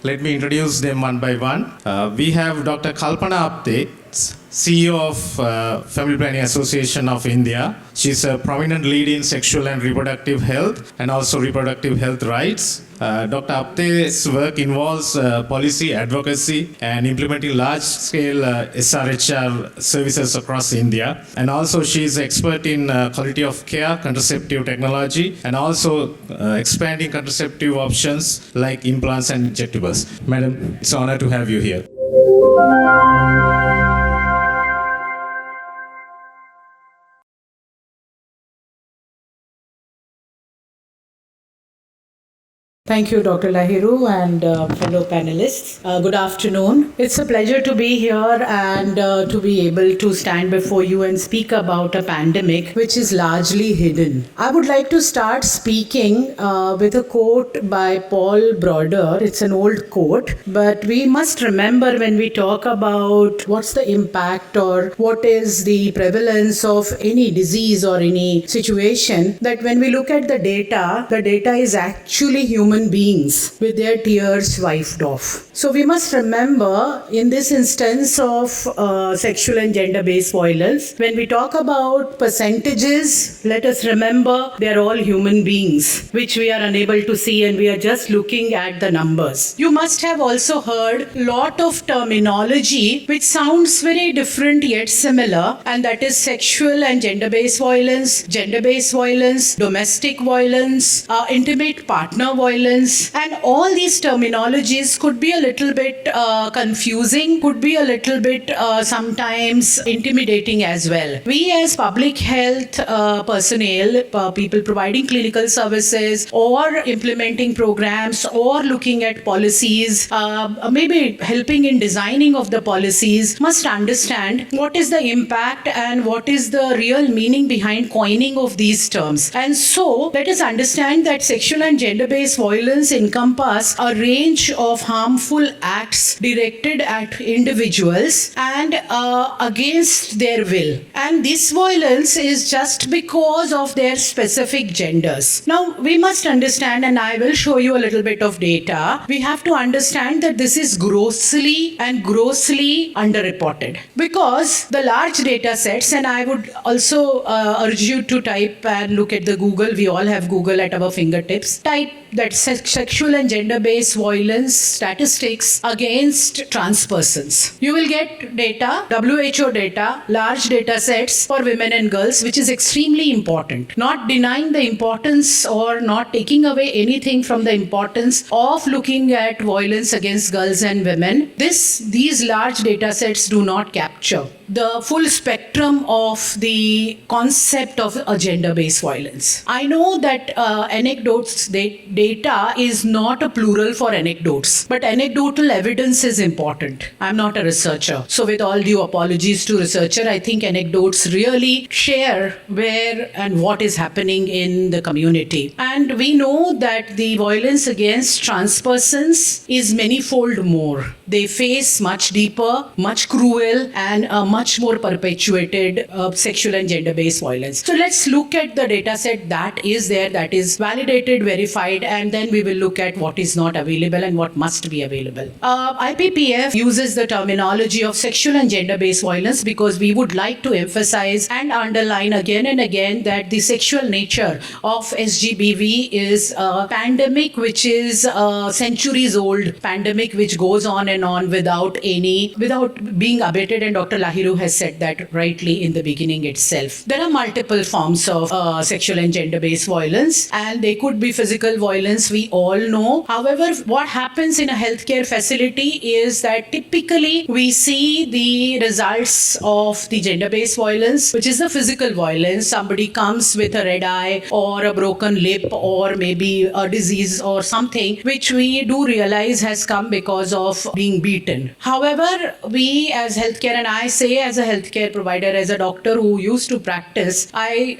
Let me introduce them one by one. We have Dr. Kalpana Apte, CEO of Family Planning Association of India. She's a prominent lead in sexual and reproductive health and also reproductive health rights. Dr. Apte's work involves policy advocacy and implementing large-scale SRHR services across India. And also she's expert in quality of care, contraceptive technology, and also expanding contraceptive options like implants and injectables. Madam, it's an honor to have you here. Thank you, Dr. Lahiru and fellow panelists. Good afternoon. It's a pleasure to be here and to be able to stand before you and speak about a pandemic which is largely hidden. I would like to start speaking with a quote by Paul Broder. It's an old quote, but we must remember when we talk about what's the impact or what is the prevalence of any disease or any situation, that when we look at the data is actually human beings with their tears wiped off. So we must remember in this instance of sexual and gender-based violence, when we talk about percentages, let us remember they are all human beings, which we are unable to see and we are just looking at the numbers. You must have also heard a lot of terminology which sounds very different yet similar, and that is sexual and gender-based violence, domestic violence, intimate partner violence, and all these terminologies could be a little bit confusing, could be a little bit sometimes intimidating as well. We as public health personnel, people providing clinical services or implementing programs or looking at policies, maybe helping in designing of the policies, must understand what is the impact and what is the real meaning behind coining of these terms. And so let us understand that sexual and gender-based violence encompass a range of harmful acts directed at individuals and against their will. And this violence is just because of their specific genders. Now, we must understand, and I will show you a little bit of data, we have to understand that this is grossly underreported. Because the large data sets, and I would also urge you to type and look at the Google, we all have Google at our fingertips, type that sexual and gender-based violence statistics against trans persons. You will get data, WHO data, large data sets for women and girls, which is extremely important. Not denying the importance or not taking away anything from the importance of looking at violence against girls and women. These large data sets do not capture the full spectrum of the concept of a gender-based violence. I know that anecdotes, data is not a plural for anecdotes, but anecdotal evidence is important. I'm not a researcher, so with all due apologies to researcher, I think anecdotes really share where and what is happening in the community. And we know that the violence against trans persons is many-fold more. They face much deeper, much cruel, and much more perpetuated sexual and gender-based violence. So let's look at the data set that is there, that is validated, verified, and then we will look at what is not available and what must be available. IPPF uses the terminology of sexual and gender-based violence because we would like to emphasize and underline again and again that the sexual nature of SGBV is a pandemic which is a centuries old pandemic which goes on and on without being abated, and Dr. Lahiru has said that rightly in the beginning itself. There are multiple forms of sexual and gender-based violence, and they could be physical violence, we all know. However, what happens in a healthcare facility is that typically we see the results of the gender-based violence, which is the physical violence. Somebody comes with a red eye or a broken lip or maybe a disease or something, which we do realize has come because of being beaten. However, we as healthcare, and I say as a healthcare provider, as a doctor who used to practice, I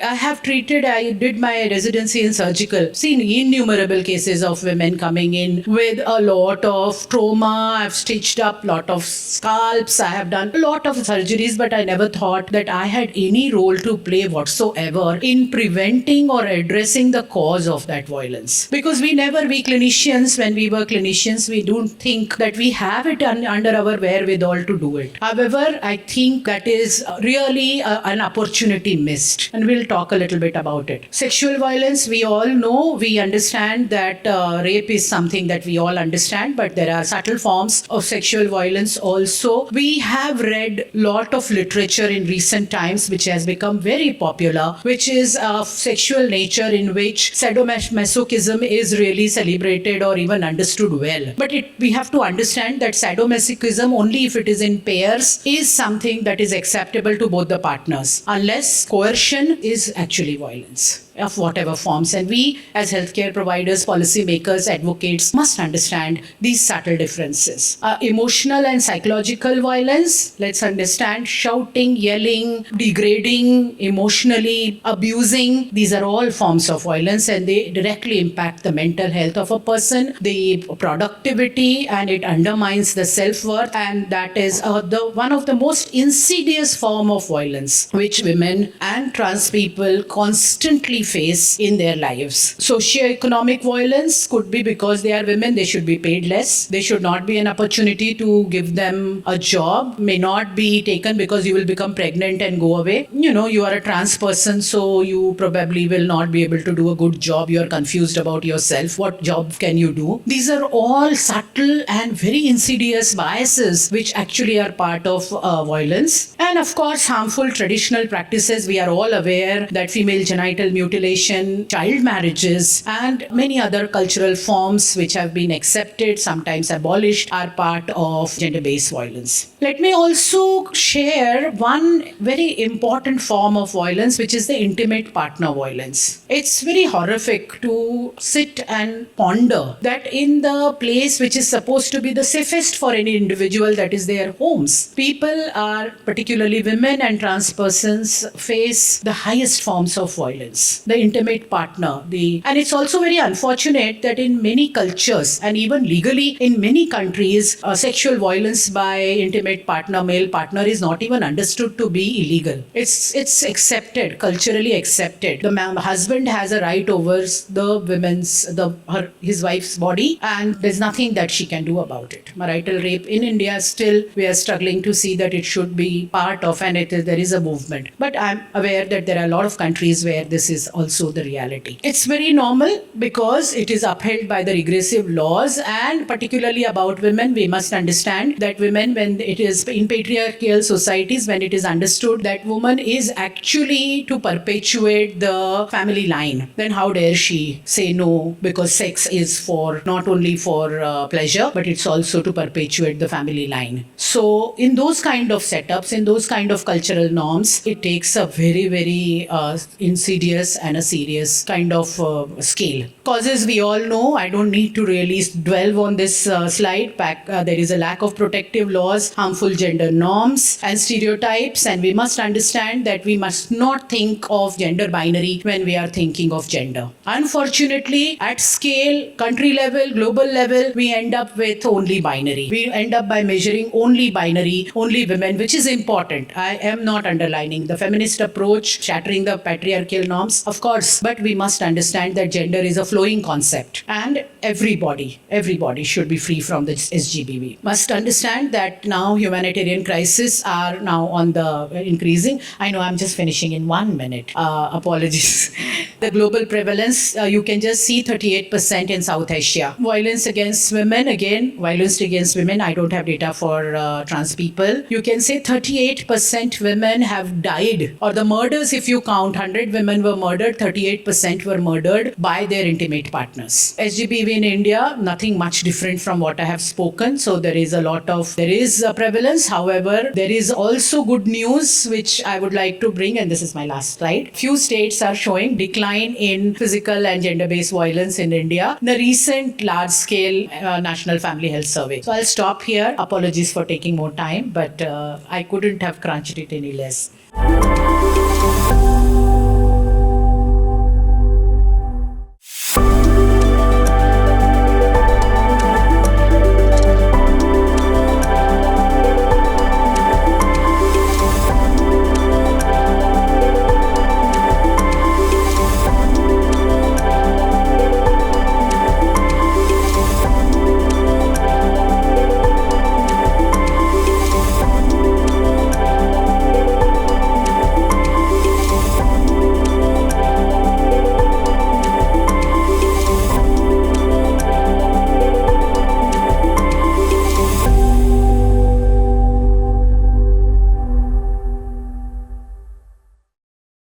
did my residency in surgical, seen innumerable cases cases of women coming in with a lot of trauma. I've stitched up a lot of scalps. I have done a lot of surgeries, but I never thought that I had any role to play whatsoever in preventing or addressing the cause of that violence. Because we clinicians, when we were clinicians, we don't think that we have it under our wherewithal to do it. However, I think that is really an opportunity missed. And we'll talk a little bit about it. Sexual violence, we all know, we understand that rape is something that we all understand, but there are subtle forms of sexual violence also. We have read a lot of literature in recent times which has become very popular, which is of sexual nature, in which sadomasochism is really celebrated or even understood well. But we have to understand that sadomasochism, only if it is in pairs, is something that is acceptable to both the partners, unless coercion is actually violence of whatever forms. And we as healthcare providers, policymakers, advocates must understand these subtle differences. Emotional and psychological violence, let's understand, shouting, yelling, degrading, emotionally abusing, these are all forms of violence, and they directly impact the mental health of a person, the productivity, and it undermines the self-worth. And that is one of the most insidious form of violence which women and trans people constantly face in their lives. Socioeconomic violence could be because they are women, they should be paid less. They should not be an opportunity to give them a job, may not be taken because you will become pregnant and go away. You are a trans person, so you probably will not be able to do a good job. You are confused about yourself. What job can you do? These are all subtle and very insidious biases which actually are part of violence. And of course, harmful traditional practices. We are all aware that female genital mutilation, child marriages, and many other cultural forms which have been accepted, sometimes abolished, are part of gender-based violence. Let me also share one very important form of violence, which is the intimate partner violence. It's very horrific to sit and ponder that in the place which is supposed to be the safest for any individual, that is their homes, people are, particularly women and trans persons, face the highest forms of violence. The intimate partner. And it's also very unfortunate that in many cultures and even legally in many countries, sexual violence by intimate partner, male partner, is not even understood to be illegal. It's accepted, culturally accepted. The husband has a right over his wife's body, and there's nothing that she can do about it. Marital rape in India, still we are struggling to see that it should be part of, and there is a movement. But I'm aware that there are a lot of countries where this is also the reality. It's very normal because it is upheld by the regressive laws, and particularly about women, we must understand that women, when it is in patriarchal societies, when it is understood that woman is actually to perpetuate the family line, then how dare she say no, because sex is not only for pleasure, but it's also to perpetuate the family line. So in those kind of setups, in those kind of cultural norms, it takes a very, very insidious and a serious kind of scale. Causes we all know, I don't need to really dwell on this slide. There is a lack of protective laws, harmful gender norms and stereotypes, and we must understand that we must not think of gender binary when we are thinking of gender. Unfortunately, at scale, country level, global level, we end up with only binary. We end up by measuring only binary, only women, which is important. I am not underlining the feminist approach, shattering the patriarchal norms, of course, but we must understand that gender is a flowing concept, and everybody should be free from this SGBV. Must understand that now humanitarian crises are now on the increasing. I know I'm just finishing in 1 minute. Apologies. The global prevalence, you can just see 38% in South Asia. Violence against women, again, violence against women, I don't have data for trans people. You can say 38% women have died, or the murders, if you count 100 women were murdered, 38% were murdered by their intimate partners. SGBV in India, nothing much different from what I have spoken. So there is a prevalence. However, there is also good news which I would like to bring, and this is my last slide. Few states are showing decline in physical and gender-based violence in India in the recent large-scale National Family Health Survey. So I'll stop here. Apologies for taking more time, but I couldn't have crunched it any less.